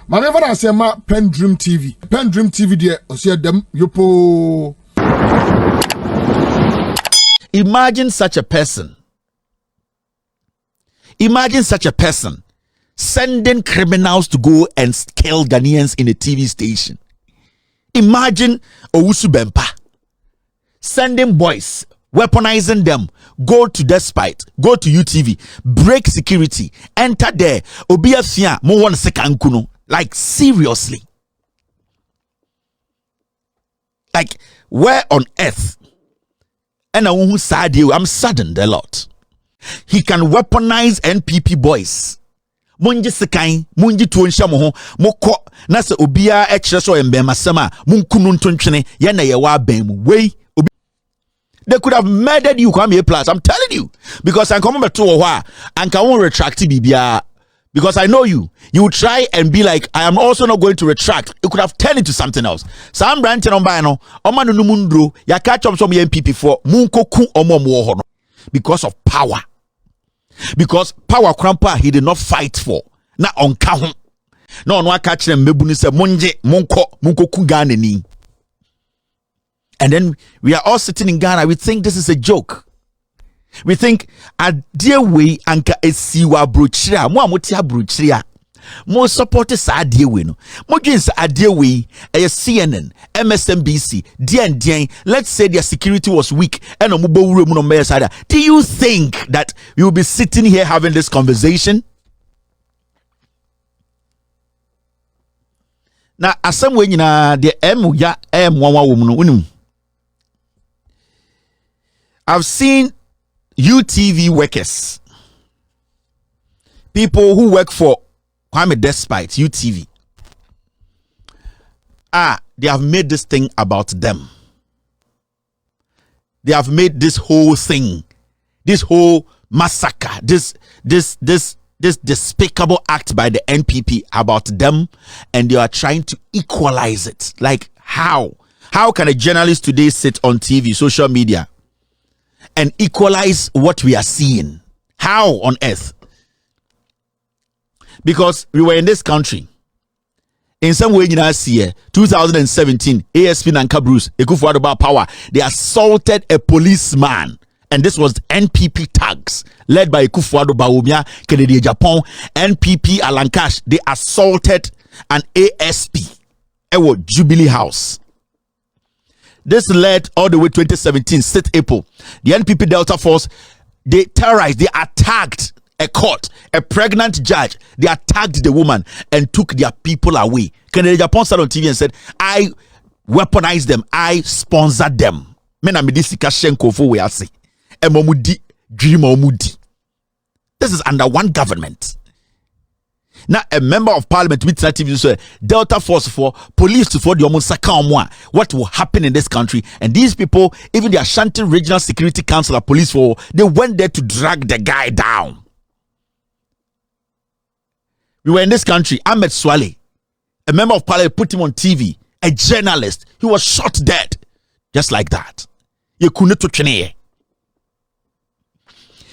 Maneva na sema PENDREAM TV. PENDREAM TV there osia dem yopo. Imagine such a person. Imagine such a person sending criminals to go and kill Ghanaians in a TV station. Imagine Owusu Bempa sending boys, weaponizing them, go to Despite, go to UTV, break security, enter there, Obia Fia, mo one second kuno. Like seriously. Like where on earth? And I'm saddened a lot. He can weaponize NPP boys. Munji sekai, munji tuonsha moho, moko nasa obia ekreso embema sama, munkunu ntonchene, yana yewa bemu, wey. They could have murdered you, come here plus. I'm telling you. Because I come to a and can won't retract BBR. Because I know you. You will try and be like, I am also not going to retract. You could have turned into something else. So I'm ranting on Bino. Omanu Numundro, ya catch up some NPP for Munkoku Omo because of power. Because power crampa he did not fight for. Na on kahun. No one catch them mebuni se munje munkoku ganeni. And then we are all sitting in Ghana. We think this is a joke. We think a dear way anka esiwa bruchria mo amotia bruchria mo support sa dear way no mo dwinsa a dear way CNN MSNBC DN let's say their security was weak and mo bowure mu no me sada. Do you think that we will be sitting here having this conversation? Na asem we nyina de ya nwanwa wo mu no unim. I've seen UTV workers, people who work for Kwame Despite UTV, they have made this thing about them. They have made this whole thing, this whole massacre, this despicable act by the NPP about them, and they are trying to equalize it. Like how can a journalist today sit on TV, social media, and equalize what we are seeing? How on earth? Because we were in this country. In some way, you know, 2017, ASP Nanka Bruce, Ekufuadoba Power, they assaulted a policeman. And this was NPP tags led by Ekufuadoba Umia, Kennedy Japan, NPP Alankash. They assaulted an ASP, Ewo Jubilee House. This led all the way 2017, 6th April. The NPP Delta Force, they terrorized, they attacked a court, a pregnant judge. They attacked the woman and took their people away. Kennedy Japan sat on TV and said, I weaponized them, I sponsored them. This is under one government. Now, a member of parliament with TV say Delta Force for police to for the what will happen in this country. And these people, even the Ashanti Regional Security Council police for, they went there to drag the guy down. We were in this country. Ahmed Swale, a member of parliament, put him on TV. A journalist, he was shot dead, just like that. You couldn't touch any.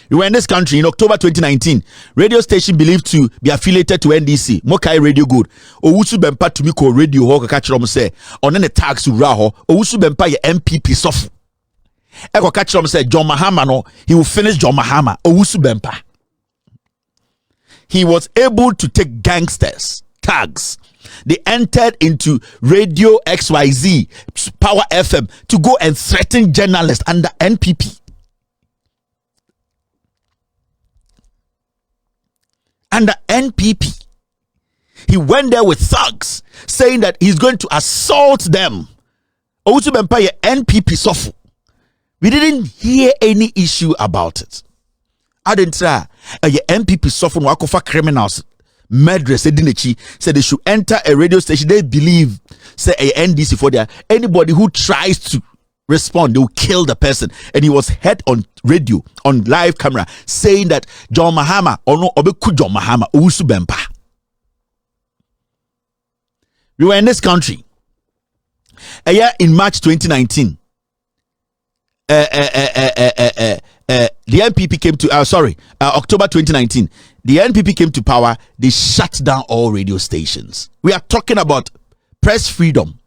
We were in this country in October 2019. Radio station believed to be affiliated to NDC, Mokai Radio Good. Owusu Bempa to Miko Radio Hawk catch them say on any tax to Raho. Owusu Bempa ye NPP soft. Eko catch them say John Mahama no, he will finish John Mahama. Owusu Bempa. He was able to take gangsters, tags. They entered into Radio XYZ, Power FM to go and threaten journalists under NPP. Under NPP, he went there with thugs saying that he's going to assault them. Owusu Bempa NPP sofu. We didn't hear any issue about it. I didn't try. NPP sofu no akofa criminals murderers said they should enter a radio station. They believe say a NDC for there. Anybody who tries to respond, they will kill the person. And he was heard on radio, on live camera, saying that John Mahama or no Obeku John Mahama Owusu Bempa. We were in this country a year in March 2019. The NPP came to October 2019. the NPP came to power, they shut down all radio stations. We are talking about press freedom.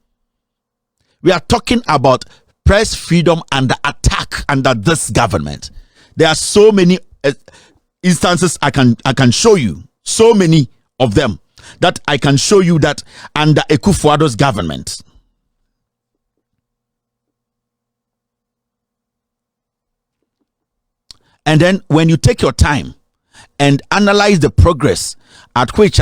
We are talking about press freedom under attack under this government. There are so many instances I can show you, so many of them that I can show you that under Akufo-Addo's government. And then when you take your time and analyze the progress at which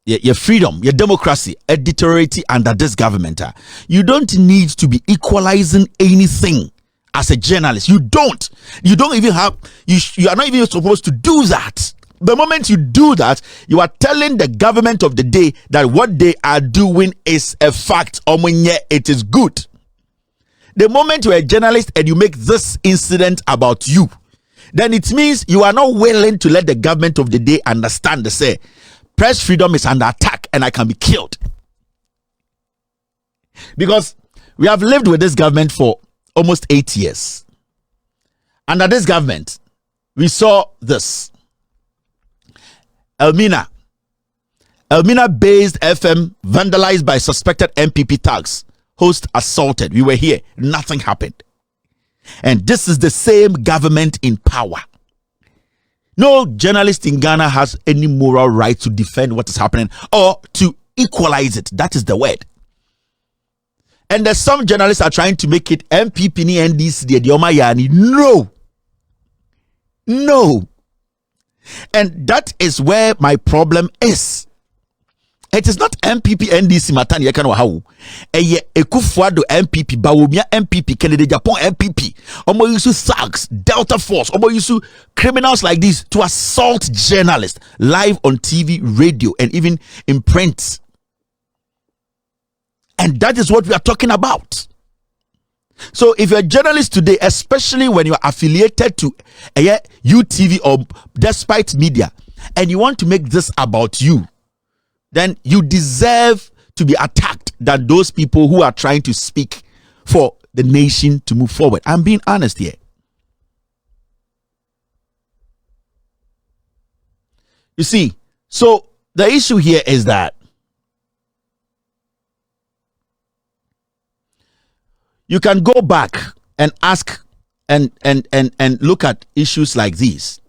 your freedom, your democracy, editoriality under this government, you don't need to be equalizing anything as a journalist. You don't even have, you are not even supposed to do that. The moment you do that, you are telling the government of the day that what they are doing is a fact. It is good. The moment you're a journalist and you make this incident about you, then it means you are not willing to let the government of the day understand, say, press freedom is under attack and I can be killed. Because we have lived with this government for almost 8 years. Under this government, we saw this. Elmina based FM vandalized by suspected NPP thugs. Host assaulted. We were here. Nothing happened. And this is the same government in power. No journalist in Ghana has any moral right to defend what is happening or to equalize it. That is the word. And there's some journalists are trying to make it MPP ni NDC the Omayani. No. And that is where my problem is. It is not MPP NDC matani yakano how. Eye Akufo-Addo MPP, Bawumia MPP, Kennedy Japan MPP. Omo yusu thugs, Delta Force. Omo yusu criminals like this to assault journalists live on TV, radio, and even in print. And that is what we are talking about. So if you're a journalist today, especially when you are affiliated to UTV or Despite Media, and you want to make this about you, then you deserve to be attacked than those people who are trying to speak for the nation to move forward. I'm being honest here. You see, so the issue here is that you can go back and ask and look at issues like these.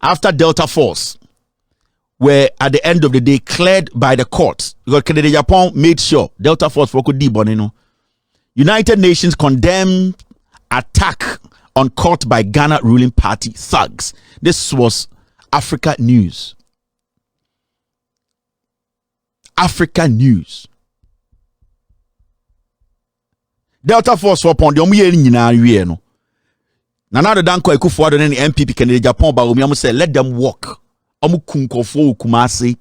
After Delta Force were at the end of the day cleared by the courts, because Kennedy Japan made sure Delta Force for Bonino. United Nations condemned attack on court by Ghana ruling party thugs. This was Africa News. Africa News. Delta Force for upon the omuye nyina wie no. Nana de danko Akufo-Addo and the NPP Kennedy Japan ba omi say let them walk. Kumase.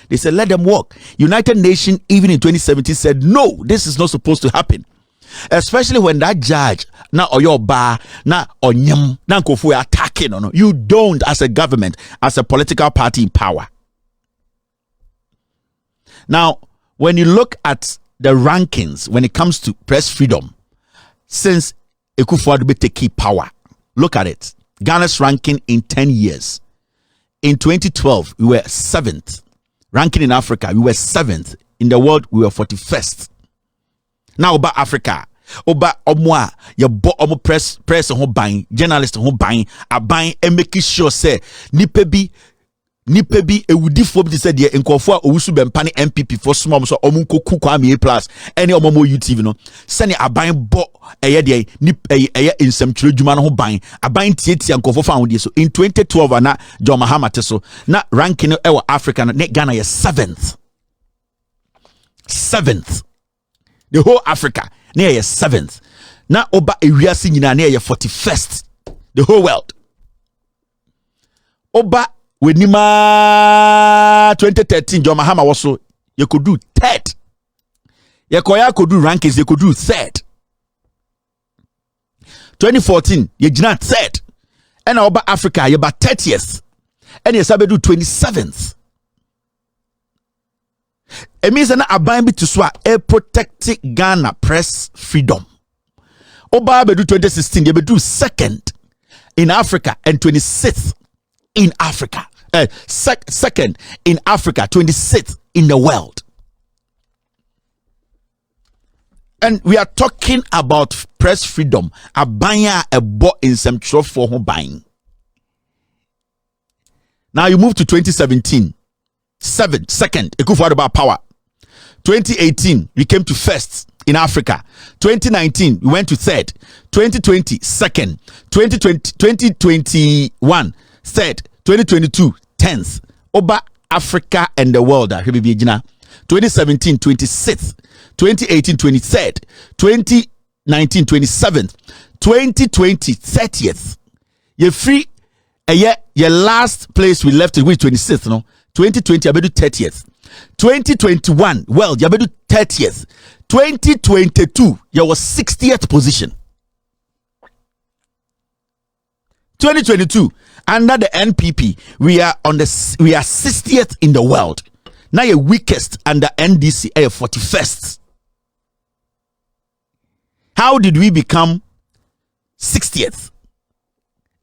They said let them walk. United Nations even in 2017 said no, this is not supposed to happen. Especially when that judge na oyo ba na onyam na nkofo attacking no. You don't, as a government, as a political party in power. Now, when you look at the rankings when it comes to press freedom since Akufo-Addo take power, look at it. Ghana's ranking in 10 years. In 2012, we were 7th. Ranking in Africa, we were 7th. In the world, we were 41st. Now, about Africa, about omwa, your omo press who buying, journalists who buying, are buying and making sure say nipebi ewudifo bi say de nkofo a Owusu Bempa NPP for small so omunko kwa me plus any omomo UTV no sene aban bo eye de nsem twere dwuma no ho ban aban tietia nkofo fa ho so in 2012 na John Mahama te so na ranking no e Africa no Ghana is 7th the whole Africa na is 7th na oba ewiase nyina na 41st the whole world oba when Nima 2013 John Mahama was so you could do 3rd. You could do rankings, you could do 3rd. 2014, you did not 3rd. And about Africa, you about 30th. And you sabe do 27th. It means that a bind to swa a protecting Ghana press freedom. Oba bedu 2016, they bedu second in Africa and 26th in Africa. Second in Africa, 26th in the world. And we are talking about press freedom. Abanya a bought in some trouble for home buying. Now you move to 2017. Second, Ekufuor power. 2018, we came to first in Africa. 2019, we went to third. 2020, second. 2021, third. 2022, 10th. Over Africa and the world. 2017, 26th. 2018, 23rd. 2019, 27th. 2020, 30th. You're free. Your last place we left it with 26th, no? 2020, I better 30th. 2021, well, you better 30th. 2022, you was 60th position. 2022, under the NPP, we are 60th in the world. Now you're weakest under NDC, 41st. How did we become 60th?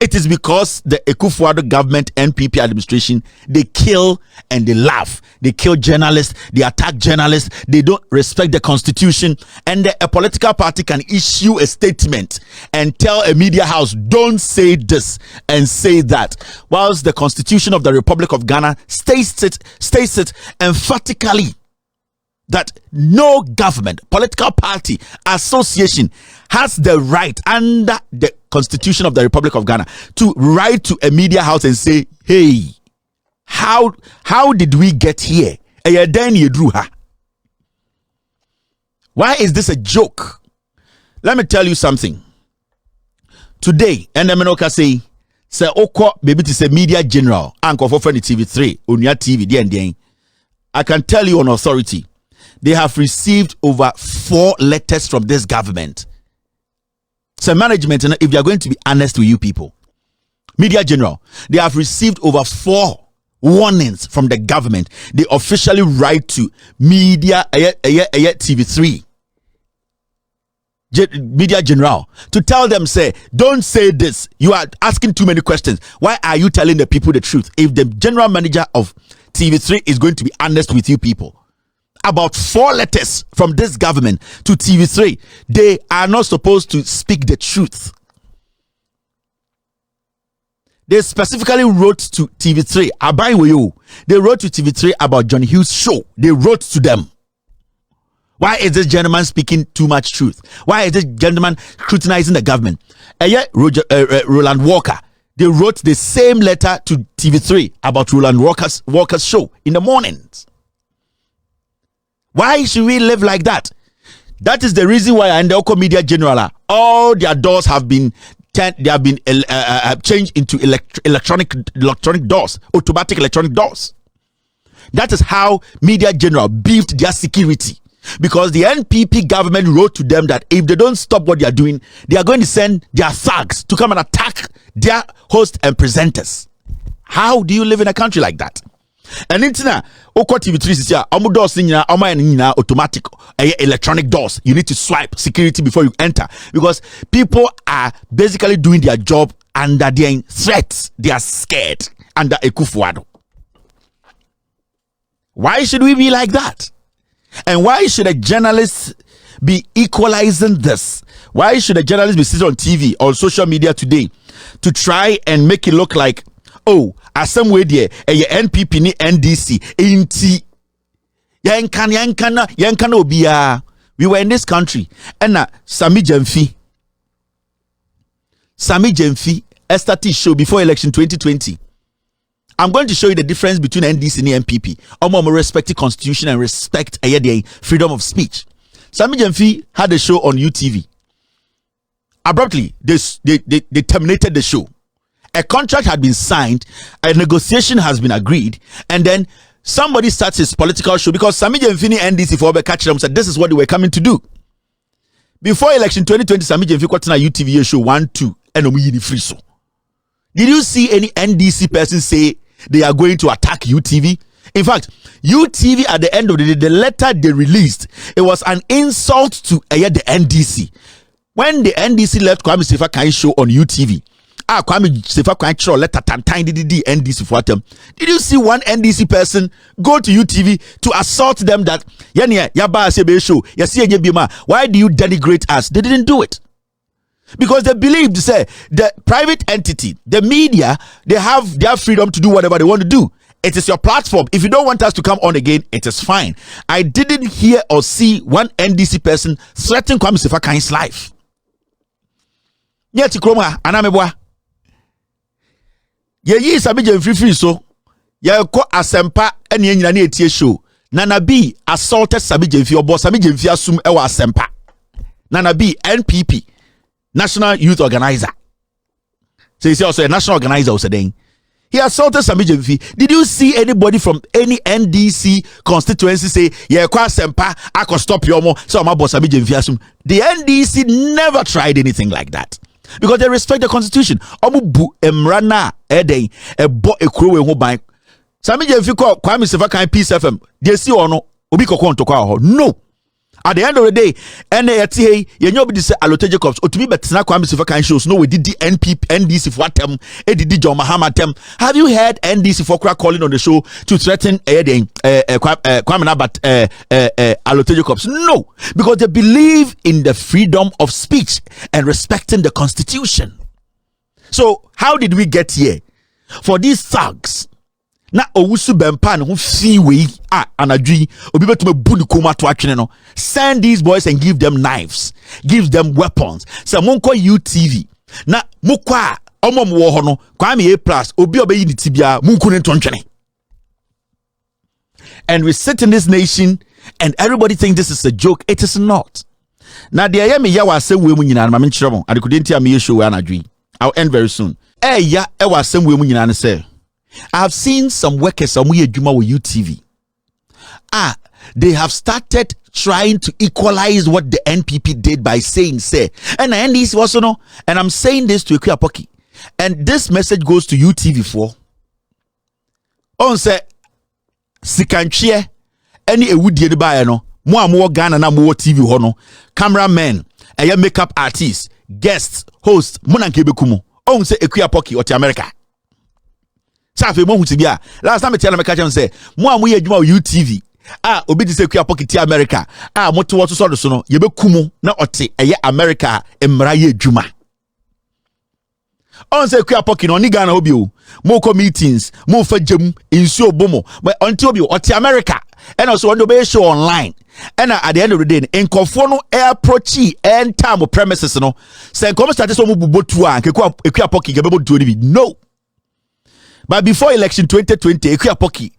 It is because the Ekufuor government, NPP administration, they kill and they laugh. They kill journalists, they attack journalists, they don't respect the constitution, and a political party can issue a statement and tell a media house, don't say this and say that, whilst the constitution of the Republic of Ghana states it emphatically that no government, political party, association has the right under the Constitution of the Republic of Ghana to write to a media house and say, hey, how did we get here? Why is this a joke? Let me tell you something. Today, and I'm not say oko baby to say media general, anchor for TV3, Unia TV, I can tell you on authority, they have received over 4 letters from this government. So management, if they are going to be honest with you people, media general, they have received over 4 warnings from the government. They officially write to media TV3 media general to tell them, say, don't say this, you are asking too many questions. Why are you telling the people the truth? If the general manager of TV3 is going to be honest with you people, about 4 letters from this government to TV3, they are not supposed to speak the truth. They specifically wrote to TV3, they wrote to TV3 about John Hughes' show. They wrote to them. Why is this gentleman speaking too much truth? Why is this gentleman scrutinizing the government? Roland Walker, they wrote the same letter to TV3 about Roland Walker's show in the mornings. Why should we live like that? That is the reason why in the Oko Media General, all their doors have been changed into electronic doors, automatic electronic doors. That is how Media General beefed their security, because the NPP government wrote to them that if they don't stop what they are doing, they are going to send their thugs to come and attack their hosts and presenters. How do you live in a country like that? And internet, Oko TV3 is here. Doors automatic electronic doors. You need to swipe security before you enter, because people are basically doing their job under their threats. They are scared under Ekufuor. Why should we be like that? And why should a journalist be equalizing this? Why should a journalist be sitting on TV or social media today to try and make it look like, oh, as some way there, a NPP ni NDC, inti, yankana obia. We were in this country, and Sami Jemfi, STT show before election 2020. I'm going to show you the difference between NDC and NPP. I'm respect the constitution and respect the freedom of speech. Sami Jemfi had a show on UTV. Abruptly, they terminated the show. A contract had been signed, a negotiation has been agreed, and then somebody starts his political show because Sami Jemfi NDC for catch them said this is what they were coming to do. Before election 2020, Sami Jemfi got on a UTV show 1-2 and free so. Did you see any NDC person say they are going to attack UTV? In fact, UTV at the end of the day, the letter they released, it was an insult to the NDC. when the NDC left Kwame Sefa show on UTV, Kwame Sefa Kwan letter tantan did NDC for them. Did you see one NDC person go to UTV to assault them that yaba sebe show? Why do you denigrate us? They didn't do it. Because they believed, say, the private entity, the media, they have their freedom to do whatever they want to do. It is your platform. If you don't want us to come on again, it is fine. I didn't hear or see one NDC person threaten Kwame Sefa Kwan's life. Yeti kroma anamebwa. Ye sabije free so. Ye ko asempa ene nyina na etie show. Nana B assaulted sabije mfi obo sabije mfi asum ewa asempa. Nana B NPP National Youth Organizer. So you see also a national organizer was saying he assaulted Samiji Mfi. Did you see anybody from any NDC constituency say, yeah, kwa sempa, I could stop your mo, so my boss Samiji Mfi assume? The NDC never tried anything like that. Because they respect the constitution. Omu bu emrana eden e bo ekuro we ho ban. Samiji Mfi ko Kwame Sefa Kwan Peace FM. They see or no, obi kokon to kwa ho. No. At the end of the day, NATA, you know, this allotage Jacobs, or to be better, Kwame Sefa Kwan shows no, we did the NPP, NDC for them, did John Mahama them. Have you heard NDC for calling on the show to threaten Kwame Nabat allotage Jacobs? No, because they believe in the freedom of speech and respecting the constitution. So, how did we get here? For these thugs, na Owusu Bempa no fi we anadwi obi betume buni koma to atwene no, send these boys and give them knives, give them weapons. Say monko UTV na mukwa omom wo ho no Kwame A+ obi obeyi ni tibia munku ne ntontwene. And we sit in this nation and everybody thinks this is a joke. It is not. Na de ya me ya wa asem we mu nyina na ma me nkyerɛ mo adekudenti a me show we anadwi. I'll end very soon. Ya e wa asem we mu nyina ne say I have seen some workers with UTV. They have started trying to equalize what the NPP did by saying, say, and NDC also no, and I'm saying this to Ekwe, and this message goes to UTV4. On say, Sikanchie, any ewudi buy no, more Ghana na more TV hono, cameramen, a makeup artists, guests, hosts, Munankebekumo. On say Ekwe or America. Safi mo hutibia last time tell me catch am say mo amoye adwuma UTV obi di say kwa pocket America moto woto so no ye bekumu na ote eye America emra ye adwuma on say kwa pocket no ni Ghana obi o mo ko meetings mo fa jam insu obomo but until obi ote America and also when be show online and at the end of the day nkofo no approach and time premises no say come start so mo bubotu a kwa pocket ge bebo do ni no. But before election 2020, Ekwe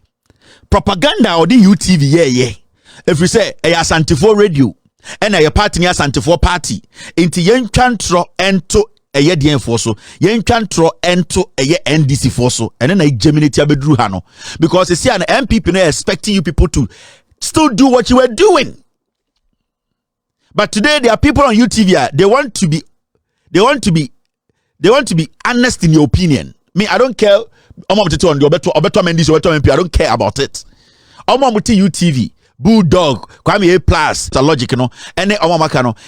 propaganda or the UTV, if we say a Santifo radio and a party near Santifo party, into yen cantro ento a yedian forso, yen cantro ento a NDC forso, and then a geminity abedru hano. Because you see an NPP now expecting you people to still do what you were doing. But today there are people on UTV, they want to be honest in your opinion. Me, I don't care. I don't care about it. UTV, Bulldog, Kwame A+, the logic, you know, and then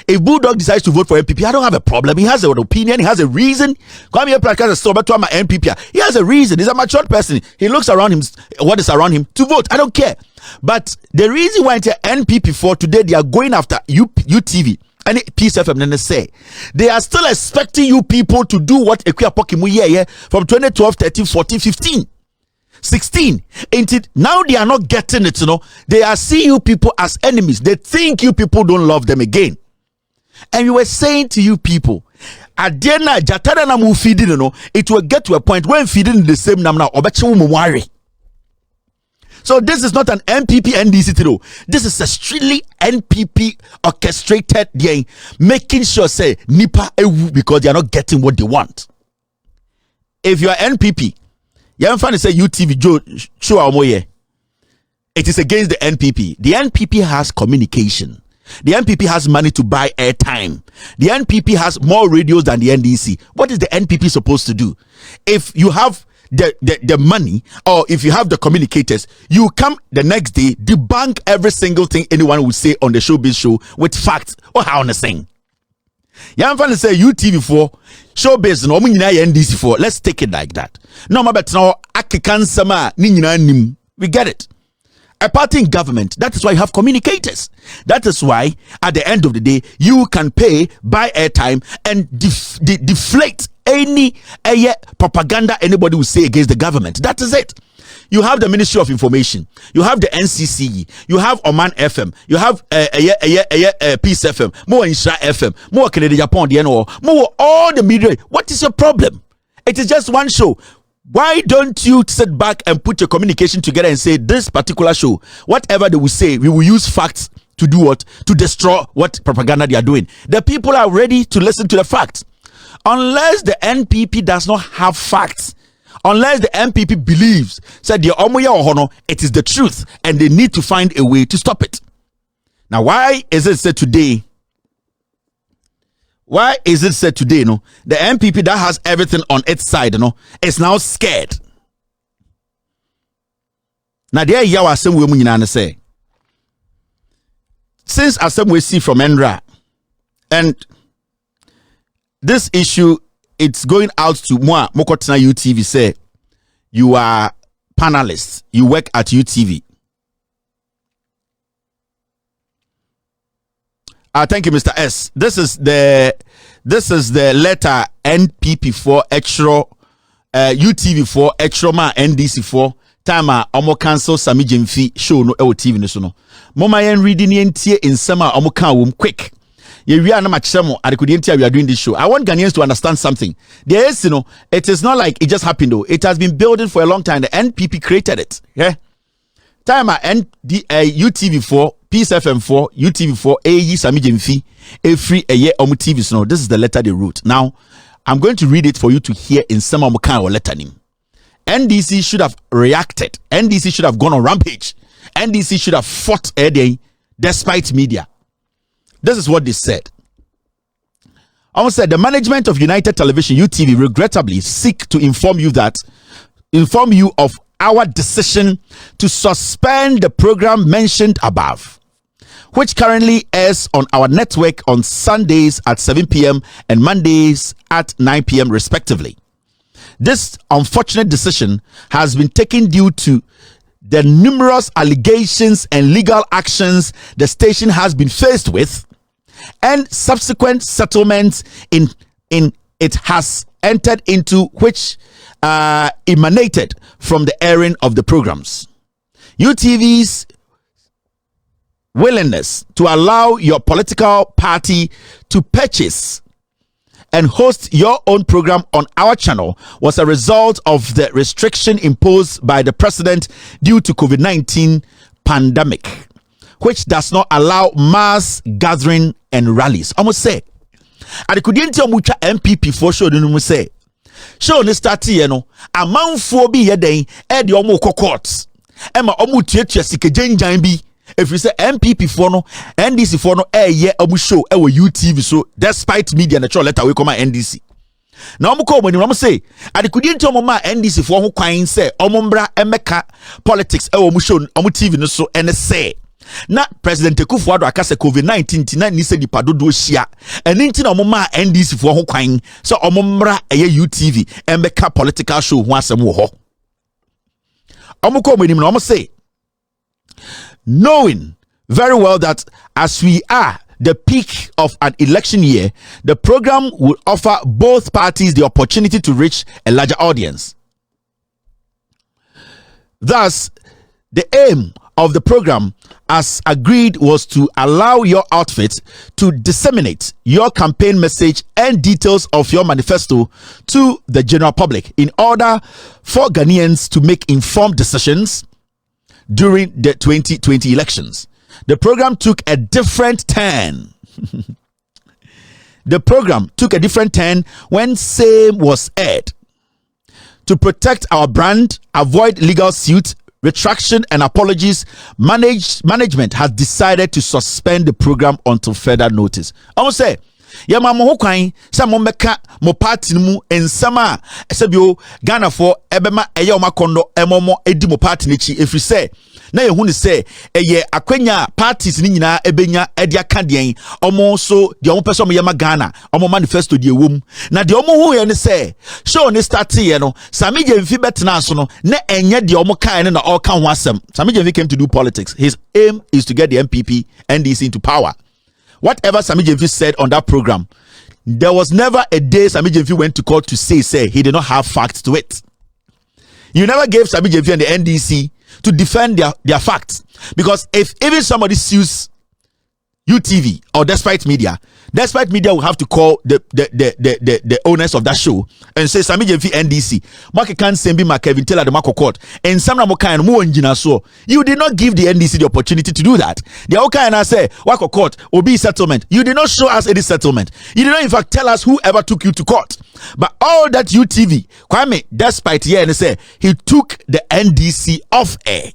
if Bulldog decides to vote for NPP, I don't have a problem. He has an opinion, he has a reason. Kwame A+ has a store, but my NPP, he has a reason. He's a mature person. He looks around him, what is around him to vote. I don't care. But the reason why it's NPP for today, they are going after UTV. And Peace FM then they say they are still expecting you people to do what Ekwe Apokimu from 2012, 13, 14, 15, 16. Now they are not getting it, you know. They are seeing you people as enemies. They think you people don't love them again. And we were saying to you people, Adena Jatada na mu feeding, you know, it will get to a point when feeding the same namna obeche mu worry. So this is not an NPP NDC thing. This is a strictly NPP orchestrated thing, making sure say nipa ewu because they are not getting what they want. If you are NPP, you have to say UTV Joe show amoye. It is against the NPP. The NPP has communication. The NPP has money to buy airtime. The NPP has more radios than the NDC. What is the NPP supposed to do? If you have the money, or if you have the communicators, you come the next day, debunk every single thing anyone will say on the showbiz show with facts or how on the thing. Yan fan say UTV4 showbiz no omu nyina NDC4. Let's take it like that. No ma bet now akikan sama ni nyina nim. We get it. A party in government, that is why you have communicators. That is why at the end of the day you can pay, buy airtime and deflate any propaganda anybody will say against the government. That is it. You have the Ministry of Information, you have the NCCE, you have Oman FM, you have Peace FM, more Insha FM, more Canada Japan, more all the media. What is your problem? It is just one show. Why don't you sit back and put your communication together and say this particular show, whatever they will say, we will use facts to do what? To destroy what propaganda they are doing. The people are ready to listen to the facts. Unless the NPP does not have facts, unless the NPP believes said it is the truth and they need to find a way to stop it. Now, why is it said today? Why is it said today? No, the NPP that has everything on its side, is now scared. Now, there you are some women say. Since as some we see from NRA, and this issue, it's going out to moi Mokotina UTV say you are panelists, you work at UTV. Thank you, Mr. S. This is the letter NPP for extra UTV4 extra ma NDC4 time omo cancel Sami Jemfi show no TV no so no. Mama yen reading yentie in summer omo kan wom quick. We are not much we are doing this show. I want Ghanaians to understand something. There is, it is not like it just happened though. It has been building for a long time. The NPP created it. Yeah. Time UTV4, Peace FM4, UTV4, AE Sami Jemfi, every a year omu TV. So this is the letter they wrote. Now, I'm going to read it for you to hear in some kind or letter name. NDC should have reacted. NDC should have gone on rampage. NDC should have fought a day despite media. This is what they said. Almost said the management of United Television UTV regrettably seek to inform you of our decision to suspend the program mentioned above, which currently airs on our network on Sundays at 7 p.m. and Mondays at 9 p.m. respectively. This unfortunate decision has been taken due to the numerous allegations and legal actions the station has been faced with, and subsequent settlements in it has entered into, which emanated from the airing of the programs. UTV's willingness to allow your political party to purchase and host your own program on our channel was a result of the restriction imposed by the president due to COVID-19 pandemic, which does not allow mass gathering and rallies. Almost say, I couldn't tell much NPP for sure. No say, show ni start a man for be a day, ed your mo courts. Emma omu tietia sikejen jambi. If you say NPP for no, NDC for no, omu show, UTV so, despite media natural letter we come at NDC. Now omu come when you say, I couldn't tell mama NDC for who quine say, omumbra emeka politics, omu show, omu TV no so, and say. Na President Kufuor akase COVID-19 tina ni se dipa dodo hia eni nti na omoma NDC fo ho kwan so omomra UTV embeka political show ho asem wo ho omuko menim na omo say, knowing very well that as we are the peak of an election year, the program will offer both parties the opportunity to reach a larger audience. Thus, the aim of the program, as agreed, was to allow your outfit to disseminate your campaign message and details of your manifesto to the general public in order for Ghanaians to make informed decisions during the 2020 elections. The program took a different turn. The program took a different turn when same was aired. To protect our brand, avoid legal suit, retraction and apologies, management has decided to suspend the program until further notice. I will say, ye ma mo ho kwan se mo meka mo party mu ensama esebio Ghana for ebema eye o makondo emomo edi mo party nechi efri se na ye hu ni se eye akwanya parties ni nyina ebenya edi aka den omo so de omo pese omo ye ma Ghana omo manifesto de ewom na de omo hu ye ni se show ni start ye no Sami Jemfi betena so no na enye de omo kan na all kan ho asem. Sami Jemfi came to do politics. His aim is to get the NPP NDC into power. Whatever Sami Jemfi said on that program, there was never a day Sami Jemfi went to court to say he did not have facts to it. You never gave Sami Jemfi and the NDC to defend their facts, because if even somebody sues UTV or Despite Media will have to call the owners of that show and say Sami Jemfi NDC Mark can send be Kevin Taylor the Marco court and some kind more engineer. So you did not give the NDC the opportunity to do that. The okay and I say Wako court will be settlement. You did not show us any settlement. You did not in fact tell us whoever took you to court. But all that UTV Kwame Despite here and say he took the NDC off air.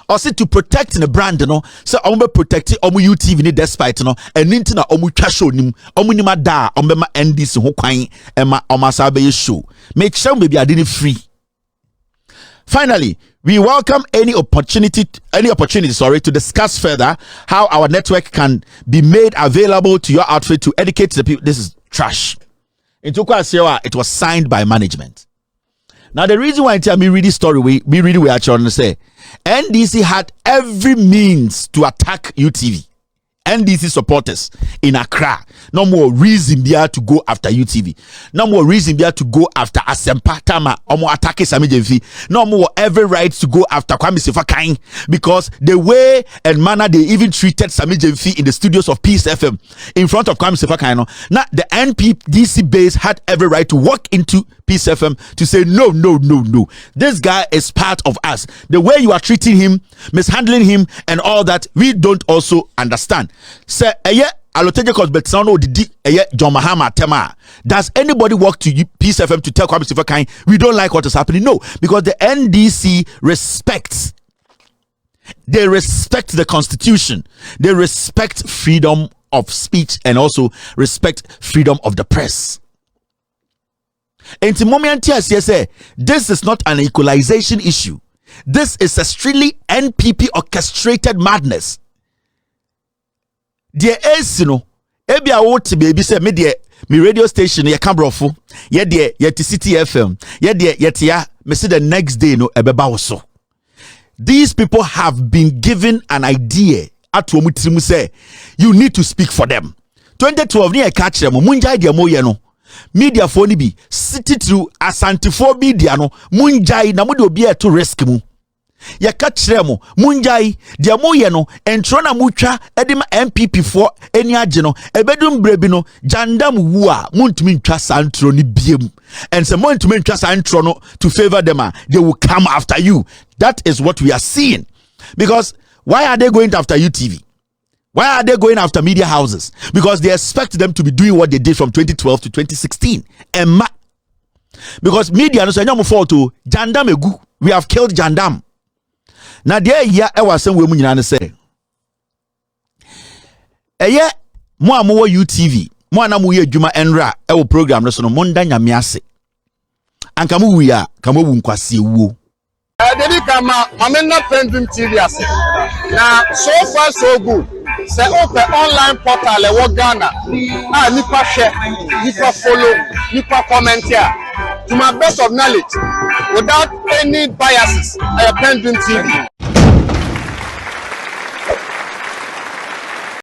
Or say to protect the brand, no, so omo protect omo UTV ni Despite no, and into na omo twa show nim, omo ni ma da, omo ma NDC ho kwan, ema omo sabe show. Make sure maybe I didn't free. Finally, we welcome any opportunity to discuss further how our network can be made available to your outfit to educate the people. This is trash. In Tukwa it was signed by management. Now the reason why I tell me read this story, we actually say NDC had every means to attack UTV. NDC supporters in Accra. No more reason there to go after UTV. No more reason there to go after Asempa Tama. No more attack Sami Jemfi. No more every right to go after Kwame Sefakai, because the way and manner they even treated Sami Jemfi in the studios of Peace FM in front of Kwame Sefakai. Now the NPDC base had every right to walk into Peace FM to say no. This guy is part of us. The way you are treating him, mishandling him, and all that, we don't also understand. Say Alotegekos Betsano did John Mahama Tema. Does anybody walk to Peace FM to tell Kwame Sefakai we don't like what is happening? No, because the NDC respects. They respect the Constitution. They respect freedom of speech and also respect freedom of the press. And say this is not an equalization issue. This is a strictly NPP orchestrated madness. Dear Esino, Ebia wote baby say me dear me radio station ye Cambrofo, ye dear yet City FM, ye dear yet ya me see the next day no ebeba so. These people have been given an idea at Womutrimu say you need to speak for them. 2012 ni e catch them munjai dia mo ye no. Media for ni bi city through Asante media no munjai na mo de obi e to risk mu. Ya kachire mo munjai dia moye no entro na mutwa edema NPP for eni age no ebedum brebi no jandam wu a muntumi ntwa santro ni biem, and se muntumi ntwa santro no to favor them, they will come after you. That is what we are seeing. Because why are they going after UTV? Why are they going after media houses? Because they expect them to be doing what they did from 2012 to 2016. Because media no say nyamu fall to jandam egu. We have killed jandam. Na dia ya e wasem we mu nyina ne se eye mo amowo UTV mo anamo ye adwuma enra e wo program no so no monda nyame ase anka mo wi a ka mo wu nkwase wuo Debi kama amena Pendream TV ase na so far so good. Say open online portal e wo Ghana nipa share, nipa follow, nipa comment here to my best of knowledge without any biases. Pendream TV.